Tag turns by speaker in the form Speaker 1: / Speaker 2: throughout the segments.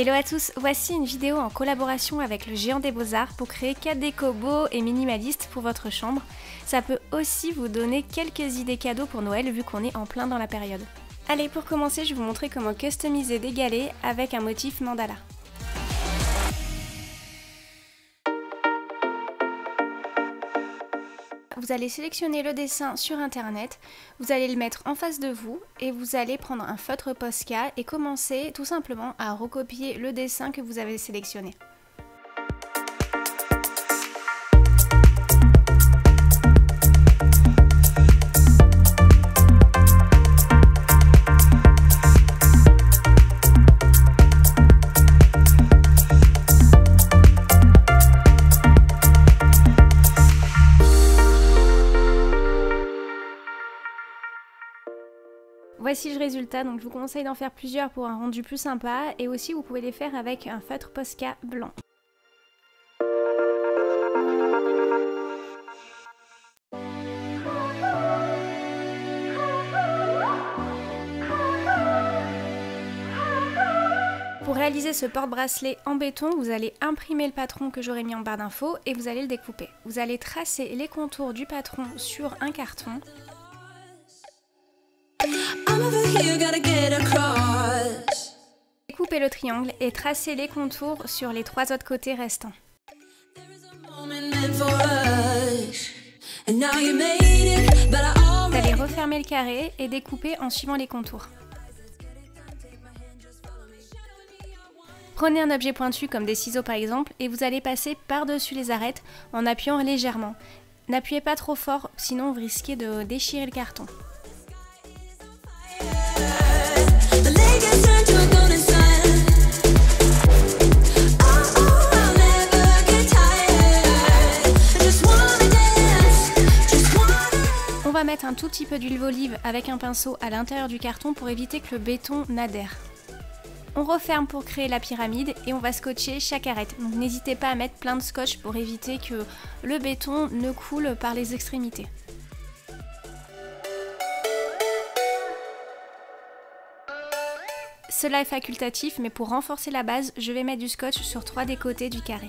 Speaker 1: Hello à tous, voici une vidéo en collaboration avec le Géant des Beaux-Arts pour créer 4 décos beaux et minimalistes pour votre chambre. Ça peut aussi vous donner quelques idées cadeaux pour Noël vu qu'on est en plein dans la période. Allez, pour commencer, je vais vous montrer comment customiser des galets avec un motif mandala. Vous allez sélectionner le dessin sur internet, vous allez le mettre en face de vous et vous allez prendre un feutre Posca et commencer tout simplement à recopier le dessin que vous avez sélectionné. Voici le résultat, donc je vous conseille d'en faire plusieurs pour un rendu plus sympa et aussi vous pouvez les faire avec un feutre Posca blanc. Pour réaliser ce porte-bracelet en béton, vous allez imprimer le patron que j'aurais mis en barre d'infos et vous allez le découper. Vous allez tracer les contours du patron sur un carton. Découpez le triangle et tracez les contours sur les 3 autres côtés restants. Vous allez refermer le carré et découper en suivant les contours. Prenez un objet pointu comme des ciseaux par exemple et vous allez passer par-dessus les arêtes en appuyant légèrement. N'appuyez pas trop fort sinon vous risquez de déchirer le carton. On va mettre un tout petit peu d'huile d'olive avec un pinceau à l'intérieur du carton pour éviter que le béton n'adhère. On referme pour créer la pyramide et on va scotcher chaque arête. Donc n'hésitez pas à mettre plein de scotch pour éviter que le béton ne coule par les extrémités. Cela est facultatif, mais pour renforcer la base, je vais mettre du scotch sur 3 des côtés du carré.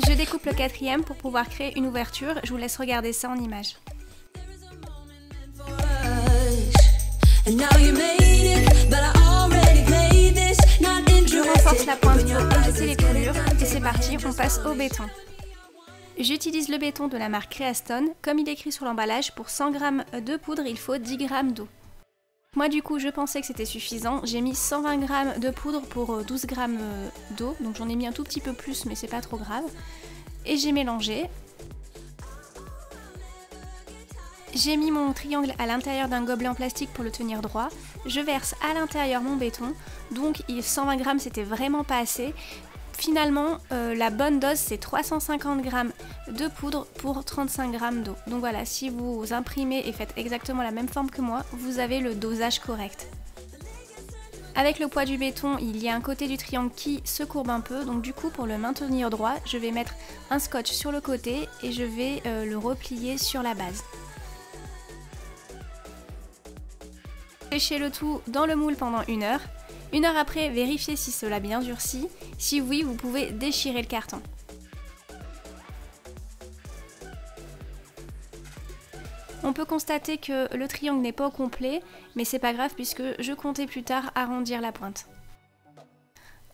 Speaker 1: Je découpe le 4e pour pouvoir créer une ouverture. Je vous laisse regarder ça en image. Je renforce la pointe pour éviter les coulures et c'est parti, on passe au béton. J'utilise le béton de la marque Creastone. Comme il est écrit sur l'emballage, pour 100 g de poudre, il faut 10 g d'eau. Moi du coup, je pensais que c'était suffisant. J'ai mis 120 g de poudre pour 12 g d'eau. Donc j'en ai mis un tout petit peu plus, mais c'est pas trop grave. Et j'ai mélangé. J'ai mis mon triangle à l'intérieur d'un gobelet en plastique pour le tenir droit. Je verse à l'intérieur mon béton. Donc 120 g, c'était vraiment pas assez. Finalement, la bonne dose, c'est 350 g de poudre pour 35 g d'eau. Donc voilà, si vous imprimez et faites exactement la même forme que moi, vous avez le dosage correct. Avec le poids du béton, il y a un côté du triangle qui se courbe un peu. Donc du coup, pour le maintenir droit, je vais mettre un scotch sur le côté et je vais le replier sur la base. Séchez le tout dans le moule pendant 1 heure. 1 heure après, vérifiez si cela a bien durci. Si oui, vous pouvez déchirer le carton. On peut constater que le triangle n'est pas au complet, mais c'est pas grave puisque je comptais plus tard arrondir la pointe.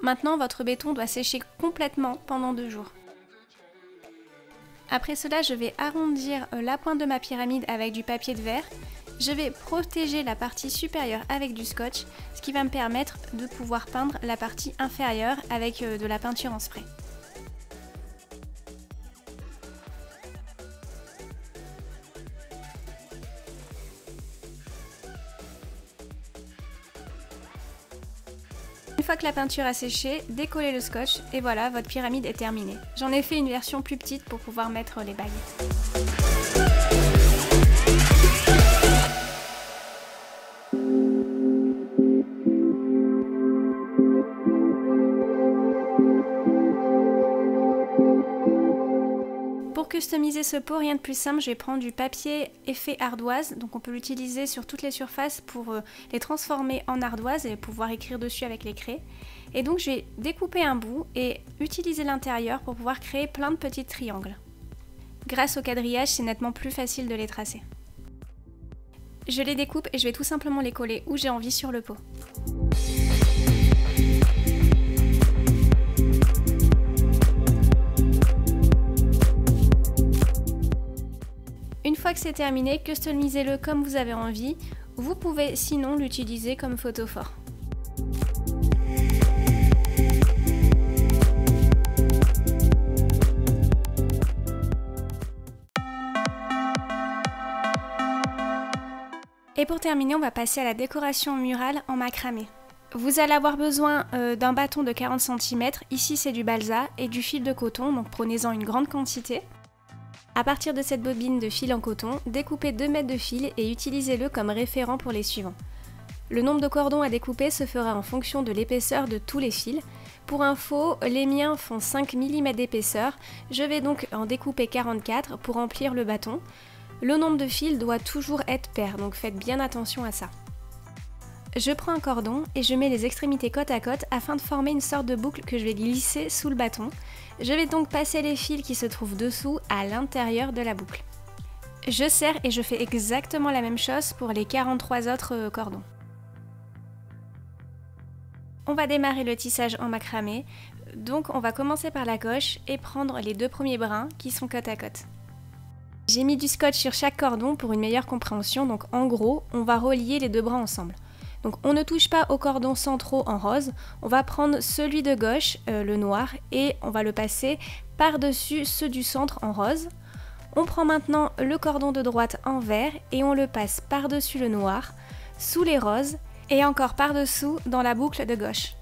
Speaker 1: Maintenant, votre béton doit sécher complètement pendant 2 jours. Après cela, je vais arrondir la pointe de ma pyramide avec du papier de verre. Je vais protéger la partie supérieure avec du scotch, ce qui va me permettre de pouvoir peindre la partie inférieure avec de la peinture en spray. Une fois que la peinture a séché, décollez le scotch et voilà, votre pyramide est terminée. J'en ai fait une version plus petite pour pouvoir mettre les baguettes. Pour customiser ce pot, rien de plus simple, je vais prendre du papier effet ardoise, donc on peut l'utiliser sur toutes les surfaces pour les transformer en ardoise et pouvoir écrire dessus avec les craies. Et donc je vais découper un bout et utiliser l'intérieur pour pouvoir créer plein de petits triangles. Grâce au quadrillage, c'est nettement plus facile de les tracer. Je les découpe et je vais tout simplement les coller où j'ai envie sur le pot. Une fois que c'est terminé, customisez-le comme vous avez envie. Vous pouvez sinon l'utiliser comme photophore. Et pour terminer, on va passer à la décoration murale en macramé. Vous allez avoir besoin d'un bâton de 40 cm, ici c'est du balsa, et du fil de coton, donc prenez-en une grande quantité. À partir de cette bobine de fil en coton, découpez 2 mètres de fil et utilisez-le comme référent pour les suivants. Le nombre de cordons à découper se fera en fonction de l'épaisseur de tous les fils. Pour info, les miens font 5 mm d'épaisseur, je vais donc en découper 44 pour remplir le bâton. Le nombre de fils doit toujours être pair, donc faites bien attention à ça. Je prends un cordon et je mets les extrémités côte à côte afin de former une sorte de boucle que je vais glisser sous le bâton. Je vais donc passer les fils qui se trouvent dessous à l'intérieur de la boucle. Je serre et je fais exactement la même chose pour les 43 autres cordons. On va démarrer le tissage en macramé, donc on va commencer par la gauche et prendre les 2 premiers brins qui sont côte à côte. J'ai mis du scotch sur chaque cordon pour une meilleure compréhension, donc en gros, on va relier les 2 brins ensemble. Donc on ne touche pas aux cordons centraux en rose, on va prendre celui de gauche, le noir, et on va le passer par-dessus ceux du centre en rose. On prend maintenant le cordon de droite en vert et on le passe par-dessus le noir, sous les roses, et encore par-dessous dans la boucle de gauche.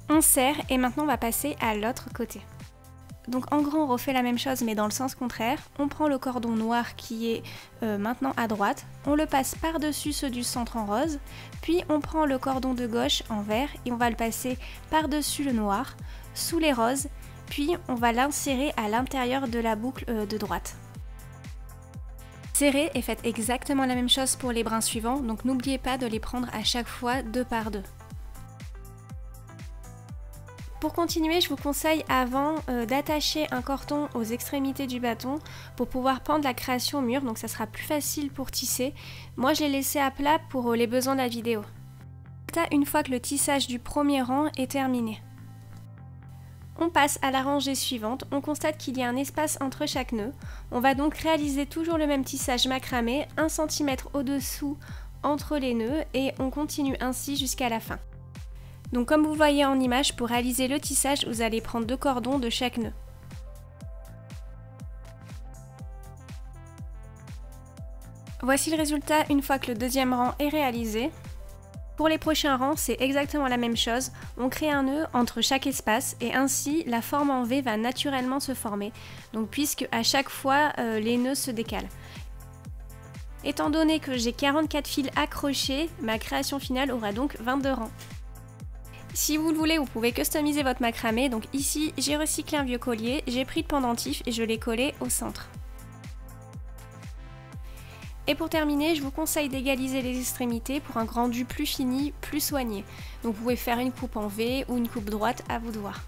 Speaker 1: On serre et maintenant on va passer à l'autre côté. Donc en gros on refait la même chose mais dans le sens contraire. On prend le cordon noir qui est maintenant à droite, on le passe par-dessus ceux du centre en rose, puis on prend le cordon de gauche en vert et on va le passer par-dessus le noir, sous les roses, puis on va l'insérer à l'intérieur de la boucle de droite. Serrez et faites exactement la même chose pour les brins suivants, donc n'oubliez pas de les prendre à chaque fois 2 par 2. Pour continuer, je vous conseille avant d'attacher un cordon aux extrémités du bâton pour pouvoir pendre la création au mur, donc ça sera plus facile pour tisser. Moi je l'ai laissé à plat pour les besoins de la vidéo. Une fois que le tissage du premier rang est terminé. On passe à la rangée suivante, on constate qu'il y a un espace entre chaque nœud. On va donc réaliser toujours le même tissage macramé, 1 cm au-dessous entre les nœuds et on continue ainsi jusqu'à la fin. Donc comme vous voyez en image, pour réaliser le tissage, vous allez prendre 2 cordons de chaque nœud. Voici le résultat une fois que le deuxième rang est réalisé. Pour les prochains rangs, c'est exactement la même chose. On crée un nœud entre chaque espace et ainsi la forme en V va naturellement se former. Donc puisque à chaque fois les nœuds se décalent. Étant donné que j'ai 44 fils accrochés, ma création finale aura donc 22 rangs. Si vous le voulez, vous pouvez customiser votre macramé. Donc ici, j'ai recyclé un vieux collier, j'ai pris le pendentif et je l'ai collé au centre. Et pour terminer, je vous conseille d'égaliser les extrémités pour un rendu plus fini, plus soigné. Donc vous pouvez faire une coupe en V ou une coupe droite, à vous de voir.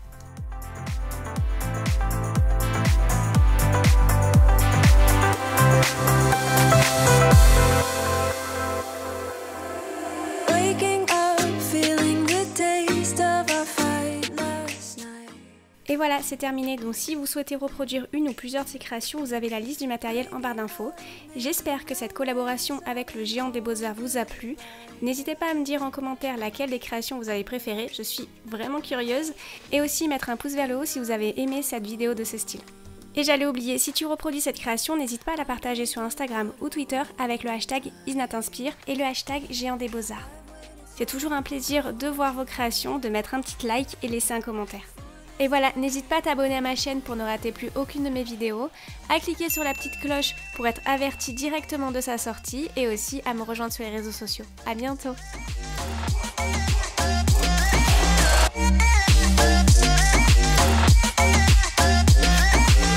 Speaker 1: Et voilà, c'est terminé. Donc si vous souhaitez reproduire une ou plusieurs de ces créations, vous avez la liste du matériel en barre d'infos. J'espère que cette collaboration avec le Géant des Beaux-Arts vous a plu. N'hésitez pas à me dire en commentaire laquelle des créations vous avez préférées, je suis vraiment curieuse. Et aussi mettre un pouce vers le haut si vous avez aimé cette vidéo de ce style. Et j'allais oublier, si tu reproduis cette création, n'hésite pas à la partager sur Instagram ou Twitter avec le hashtag IsnatInspire et le hashtag Géant des Beaux-Arts. C'est toujours un plaisir de voir vos créations, de mettre un petit like et laisser un commentaire. Et voilà, n'hésite pas à t'abonner à ma chaîne pour ne rater plus aucune de mes vidéos, à cliquer sur la petite cloche pour être averti directement de sa sortie et aussi à me rejoindre sur les réseaux sociaux. À bientôt!